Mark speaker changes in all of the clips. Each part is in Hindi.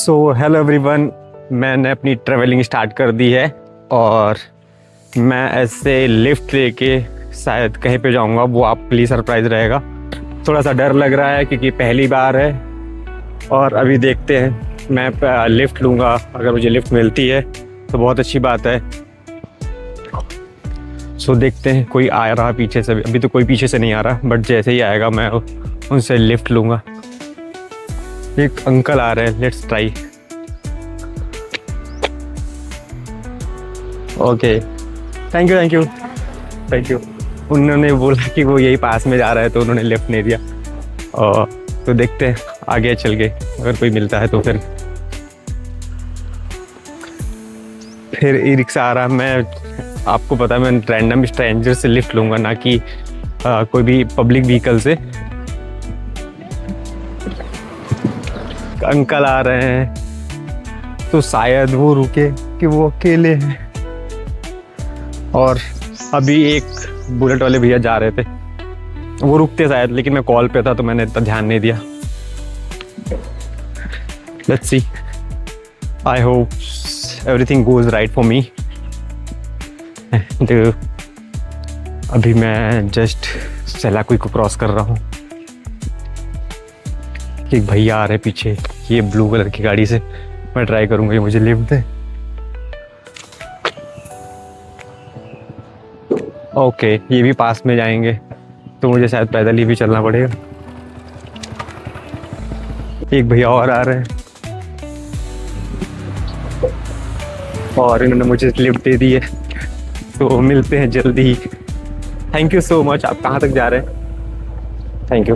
Speaker 1: सो हेलो एवरीवन, मैंने अपनी ट्रैवलिंग स्टार्ट कर दी है और मैं ऐसे लिफ्ट लेके शायद कहीं पे जाऊंगा। वो आपके लिए सरप्राइज रहेगा। थोड़ा सा डर लग रहा है क्योंकि पहली बार है और अभी देखते हैं। मैं लिफ्ट लूँगा, अगर मुझे लिफ्ट मिलती है तो बहुत अच्छी बात है। सो देखते हैं, कोई आ रहा पीछे से। अभी तो कोई पीछे से नहीं आ रहा, बट जैसे ही आएगा मैं उनसे लिफ्ट लूँगा। एक अंकल आ रहे हैं, let's try. Okay, thank you thank you thank you. उन्होंने बोला कि वो यही पास में जा रहा है तो उन्होंने लिफ्ट नहीं दिया। और तो देखते हैं आगे चल के, अगर कोई मिलता है तो फिर ई रिक्शा आ रहा। मैं आपको पता है, मैं रैंडम स्ट्रेंजर से लिफ्ट लूँगा, ना कि कोई भी पब्लिक व्हीकल से। अंकल आ रहे हैं तो शायद वो रुके कि वो अकेले हैं। और अभी एक बुलेट वाले भैया जा रहे थे, वो रुकते शायद, लेकिन मैं कॉल पे था तो मैंने इतना ध्यान नहीं दिया। Let's see, I hope everything goes right for me. अभी मैं जस्ट सेलाकुई को क्रॉस कर रहा हूँ। एक भैया आ रहे पीछे, ये ब्लू कलर की गाड़ी से। मैं ट्राई करूंगा ये मुझे लिफ्ट दे। ओके, ये भी पास में जाएंगे तो मुझे शायद पैदल ही भी चलना पड़ेगा। एक भैया और आ रहे हैं और इन्होंने मुझे लिफ्ट दे दी है, तो मिलते हैं जल्दी ही। Thank you so much. आप कहाँ तक जा रहे हैं? Thank you.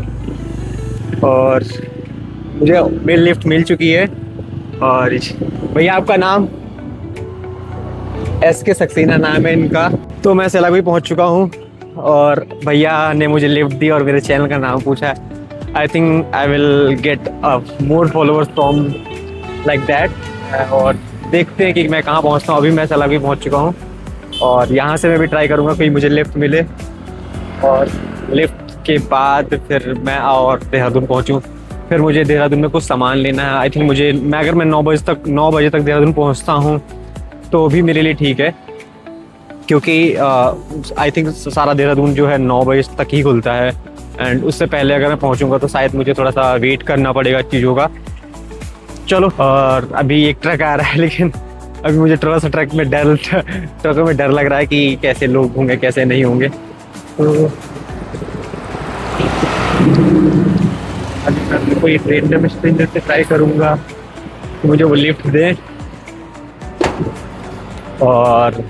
Speaker 1: और मुझे मेरी लिफ्ट मिल चुकी है। और भैया आपका नाम? SK सक्सेना नाम है इनका। तो मैं सेलाकुई पहुंच चुका हूं और भैया ने मुझे लिफ्ट दी और मेरे चैनल का नाम पूछा। I think I will get more followers from like that. और देखते हैं कि मैं कहाँ पहुंचता हूँ। अभी मैं सेलाकुई पहुंच चुका हूँ और यहाँ से मैं भी ट्राई करूँगा कोई मुझे लिफ्ट मिले, और लिफ्ट के बाद फिर मैं और देहरादून पहुँचूँ। फिर मुझे देहरादून में कुछ सामान लेना है। आई थिंक अगर मैं 9 बजे तक देहरादून पहुंचता हूं तो भी मेरे लिए ठीक है, क्योंकि आई थिंक सारा देहरादून जो है 9 बजे तक ही खुलता है। एंड उससे पहले अगर मैं पहुंचूंगा तो शायद मुझे थोड़ा सा वेट करना पड़ेगा चीज़ों का। चलो, और अभी एक ट्रक आ रहा है, लेकिन अभी मुझे थोड़ा सा ट्रकों में डर लग रहा है कि कैसे लोग होंगे कैसे नहीं होंगे। तो अभी मैं कोई रैंडम स्ट्रेंजर से ट्राई करूँगा कि मुझे वो लिफ्ट दे। और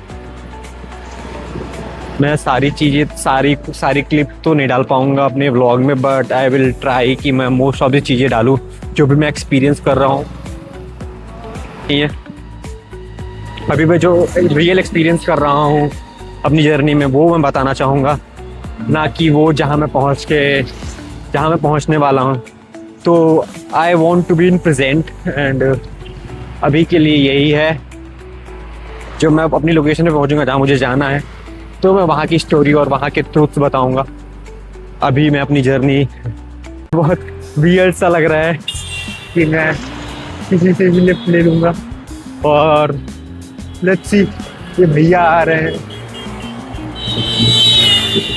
Speaker 1: मैं सारी क्लिप तो नहीं डाल पाऊँगा अपने व्लॉग में, बट आई विल ट्राई कि मैं मोस्ट ऑफ द चीज़ें डालूँ जो भी मैं एक्सपीरियंस कर रहा हूँ। ठीक है, अभी मैं जो रियल एक्सपीरियंस कर रहा हूँ अपनी जर्नी में वो मैं बताना चाहूँगा, ना कि वो जहाँ मैं पहुँचने वाला हूँ। तो I want to be in present, and अभी के लिए यही है। जो मैं अपनी लोकेशन पे पहुँचूँगा जहाँ मुझे जाना है, तो मैं वहाँ की स्टोरी और वहाँ के ट्रूथ्स बताऊँगा। अभी मैं अपनी जर्नी, बहुत वियर्ड सा लग रहा है कि मैं किसी से भी लिफ्ट ले लूँगा। और लेट्स सी, ये भैया आ रहे हैं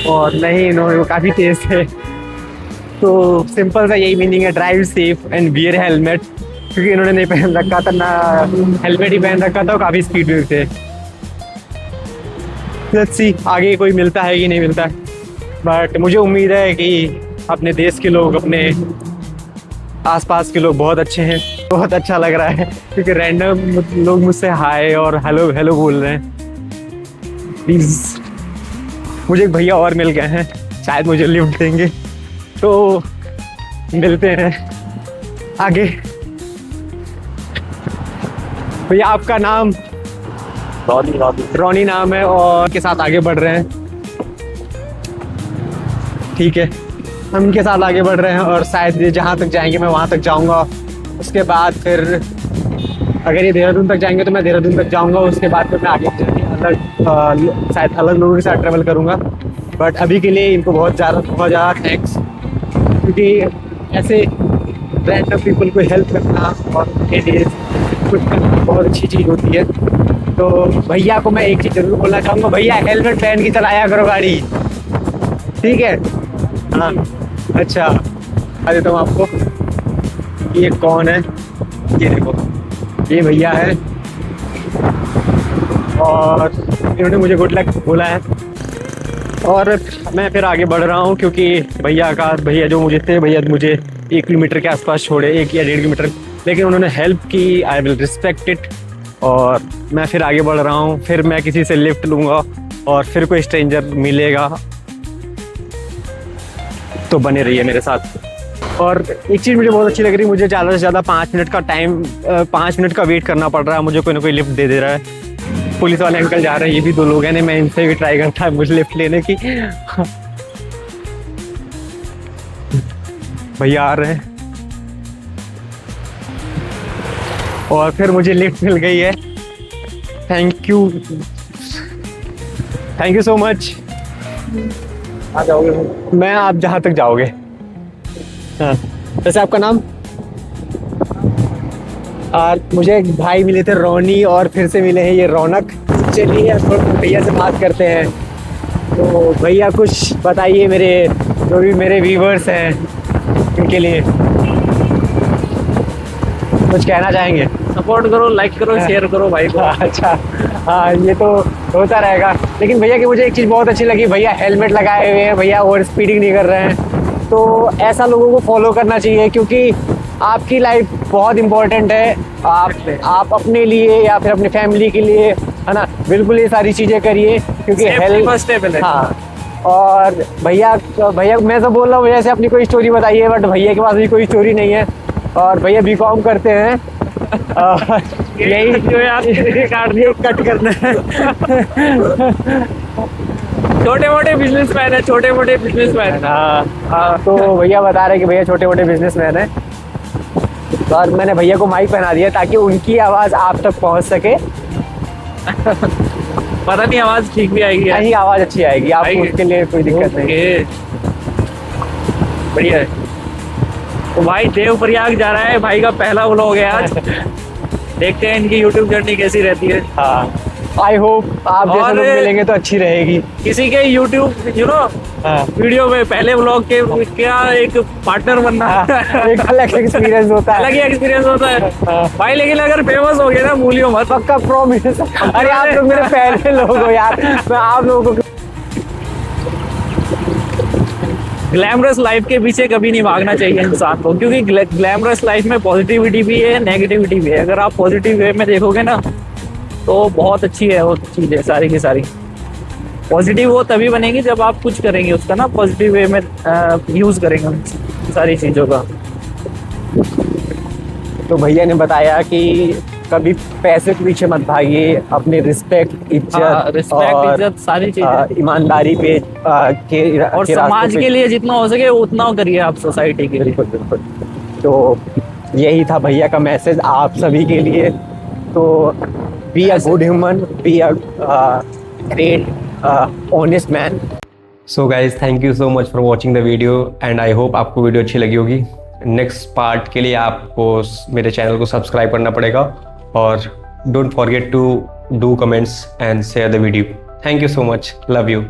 Speaker 1: और नहीं, इन्होंने काफ़ी तेज है। तो सिंपल सा यही मीनिंग है, drive safe and wear helmet, क्योंकि इन्होंने नहीं पहन रखा था, ना हेलमेट ही पहन रखा था और काफ़ी स्पीड में थे। लेट्स सी आगे कोई मिलता है कि नहीं मिलता है, बट मुझे उम्मीद है कि अपने देश के लोग, अपने आसपास के लोग बहुत अच्छे हैं। बहुत अच्छा लग रहा है क्योंकि रैंडम लोग मुझसे हाय और हेलो हेलो बोल रहे हैं। प्लीज़, मुझे एक भैया और मिल गए हैं, शायद मुझे लिफ्ट देंगे, तो मिलते हैं आगे। भैया आपका नाम? रॉनी नाम है, और के साथ आगे बढ़ रहे हैं। ठीक है, हम इनके साथ आगे बढ़ रहे हैं और शायद ये जहाँ तक जाएंगे मैं वहाँ तक जाऊँगा। उसके बाद फिर अगर ये देहरादून तक जाएंगे तो मैं देहरादून तक जाऊँगा। उसके बाद फिर मैं आगे शायद अलग लोगों के साथ ट्रैवल करूँगा। बट अभी के लिए इनको बहुत ज़्यादा थैंक्स, क्योंकि ऐसे रैंडम पीपल को हेल्प करना और उनके लिए कुछ करना बहुत अच्छी चीज़ होती है। तो भैया को मैं एक चीज़ जरूर बोलना चाहूँगा, भैया हेलमेट पहन के चलाया करो गाड़ी, ठीक है? हाँ अच्छा, बता देता हूँ आपको ये कौन है। ये देखो, ये भैया है और इन्होंने मुझे गुड लक बोला है और मैं फिर आगे बढ़ रहा हूँ क्योंकि भैया जो मुझे थे, भैया मुझे 1 किलोमीटर के आसपास छोड़े, 1 या 1.5 किलोमीटर, लेकिन उन्होंने हेल्प की। I will respect it. और मैं फिर आगे बढ़ रहा हूँ, फिर मैं किसी से लिफ्ट लूँगा और फिर कोई स्ट्रेंजर मिलेगा, तो बने रहिए मेरे साथ। और एक चीज़ मुझे बहुत अच्छी लग रही है, मुझे ज़्यादा से ज़्यादा 5 मिनट का 5 मिनट का वेट करना पड़ रहा है, मुझे कोई ना कोई लिफ्ट दे रहा है। पुलिस वाले अंकल जा रहे हैं, ये भी 2 लोग हैं, मैं इनसे भी ट्राई करता है मुझे लिफ्ट लेने की। भैया आ रहे हैं और फिर मुझे लिफ्ट मिल गई है। Thank you so much. आ जाओगे? मैं आप जहाँ तक जाओगे। हाँ, वैसे आपका नाम? और मुझे एक भाई मिले थे रोनी और फिर से मिले हैं ये रौनक। चलिए अब थोड़ा भैया से बात करते हैं। तो भैया कुछ बताइए मेरे जो भी मेरे व्यूवर्स हैं उनके लिए कुछ कहना चाहेंगे?
Speaker 2: सपोर्ट करो, लाइक करो, शेयर करो भाई को।
Speaker 1: अच्छा हाँ, ये तो होता रहेगा। लेकिन भैया की मुझे एक चीज़ बहुत अच्छी लगी, भैया हेलमेट लगाए हुए हैं, भैया ओवर स्पीडिंग नहीं कर रहे हैं। तो ऐसा लोगों को फॉलो करना चाहिए क्योंकि आपकी लाइफ बहुत इम्पोर्टेंट है। आप अपने लिए या फिर अपनी फैमिली के लिए, है ना, बिल्कुल ये सारी चीज़ें करिए क्योंकि हेल्थ
Speaker 2: फर्स्ट स्टेप है।
Speaker 1: हाँ। और भैया मैं तो बोल रहा हूँ, भैया से अपनी कोई स्टोरी बताइए, बट भैया के पास भी कोई स्टोरी नहीं है और भैया बीकॉम करते हैं। यही जो है आप कट करना है।
Speaker 2: छोटे मोटे बिजनेसमैन है, छोटे मोटे बिजनेसमैन।
Speaker 1: हाँ, तो भैया बता रहे कि भैया छोटे मोटे बिजनेसमैन है और मैंने भैया को माइक पहना दिया ताकि उनकी आवाज़ आप तक पहुंच सके।
Speaker 2: पता नहीं आवाज़ ठीक भी आएगी?
Speaker 1: नहीं, आवाज़ अच्छी आएगी, आपको उसके लिए कोई दिक्कत नहीं।
Speaker 2: बढ़िया है। तो भाई देवप्रयाग जा रहा है, भाई का पहला व्लॉग है आज। देखते हैं इनकी यूट्यूब जर्नी कैसी रहती है।
Speaker 1: हाँ, आई होप आप जैसे लोग मिलेंगे तो अच्छी रहेगी।
Speaker 2: किसी के यूट्यूब वीडियो में पहले व्लॉग के क्या एक पार्टनर बनना
Speaker 1: एक अलग एक्सपीरियंस होता है,
Speaker 2: अलग ही एक्सपीरियंस होता है भाई। लेकिन अगर फेमस हो गए ना, भूलियो मत,
Speaker 1: पक्का प्रॉमिस। अरे आप लोग मेरे पहले लोग हो यार, मैं आप लोगों को
Speaker 2: ग्लैमरस लाइफ के पीछे कभी नहीं भागना चाहिए इंसान को, क्योंकि ग्लैमरस लाइफ में पॉजिटिविटी भी है, नेगेटिविटी भी है। अगर आप पॉजिटिव वे में देखोगे ना तो बहुत अच्छी है वो चीज़ें सारी की सारी। पॉजिटिव वो तभी बनेगी जब आप कुछ करेंगे उसका ना पॉजिटिव वे में यूज़ करेंगे उन सारी चीज़ों का।
Speaker 1: तो भैया ने बताया कि कभी पैसे के पीछे मत भागिए, अपने रिस्पेक्ट,
Speaker 2: इज्जत सारी चीजें,
Speaker 1: ईमानदारी पे
Speaker 2: और समाज के लिए जितना हो सके उतना करिए आप सोसाइटी के लिए।
Speaker 1: बिल्कुल। तो यही था भैया का मैसेज आप सभी के लिए। तो be a good human, be a great honest man. So guys, thank you so much for watching the video and I hope आपको वीडियो अच्छी लगी होगी। नेक्स्ट पार्ट के लिए आपको मेरे चैनल को सब्सक्राइब करना पड़ेगा और don't forget to do comments and share the video. Thank you so much, love you.